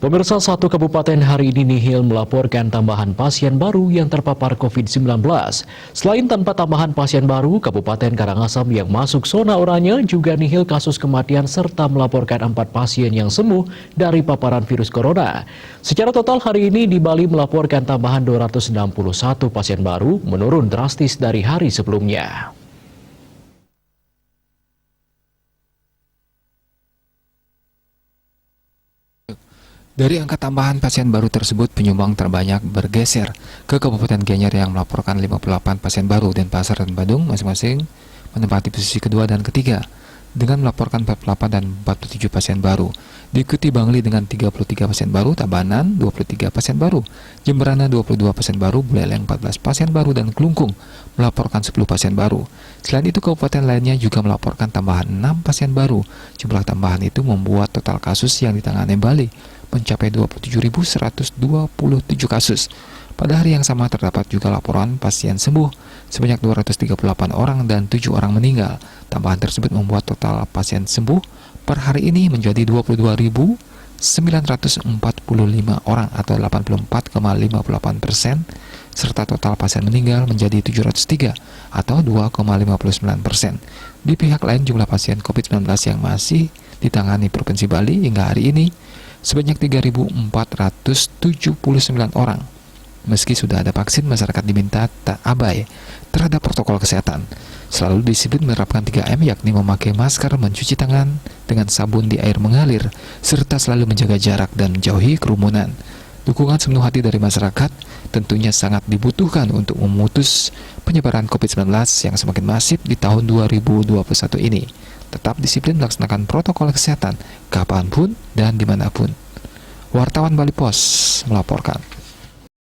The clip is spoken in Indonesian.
Pemirsa, satu kabupaten hari ini nihil melaporkan tambahan pasien baru yang terpapar COVID-19. Selain tanpa tambahan pasien baru, Kabupaten Karangasem yang masuk zona oranye juga nihil kasus kematian serta melaporkan 4 pasien yang sembuh dari paparan virus corona. Secara total hari ini di Bali melaporkan tambahan 261 pasien baru, menurun drastis dari hari sebelumnya. Dari angka tambahan pasien baru tersebut, penyumbang terbanyak bergeser ke Kabupaten Gianyar yang melaporkan 58 pasien baru, dan Pasar dan Badung masing-masing menempati posisi kedua dan ketiga dengan melaporkan 48 dan 47 pasien baru. Diikuti Bangli dengan 33 pasien baru, Tabanan 23 pasien baru, Jemberana 22 pasien baru, Buleleng 14 pasien baru, dan Kelungkung melaporkan 10 pasien baru. Selain itu, kabupaten lainnya juga melaporkan tambahan 6 pasien baru. Jumlah tambahan itu membuat total kasus yang ditangani Bali mencapai 27.127 kasus. Pada hari yang sama terdapat juga laporan pasien sembuh sebanyak 238 orang dan 7 orang meninggal. Tambahan tersebut membuat total pasien sembuh per hari ini menjadi 22.945 orang atau 84,58%, serta total pasien meninggal menjadi 703 atau 2,59%. Di pihak lain, jumlah pasien COVID-19 yang masih ditangani Provinsi Bali hingga hari ini sebanyak 3.479 orang. Meski sudah ada vaksin, masyarakat diminta tak abai terhadap protokol kesehatan. Selalu disiplin menerapkan 3M, yakni memakai masker, mencuci tangan dengan sabun di air mengalir, serta selalu menjaga jarak dan menjauhi kerumunan. Dukungan sepenuh hati dari masyarakat tentunya sangat dibutuhkan untuk memutus penyebaran COVID-19 yang semakin masif di tahun 2021 ini. Tetap disiplin melaksanakan protokol kesehatan kapanpun dan dimanapun. Wartawan Bali Pos melaporkan.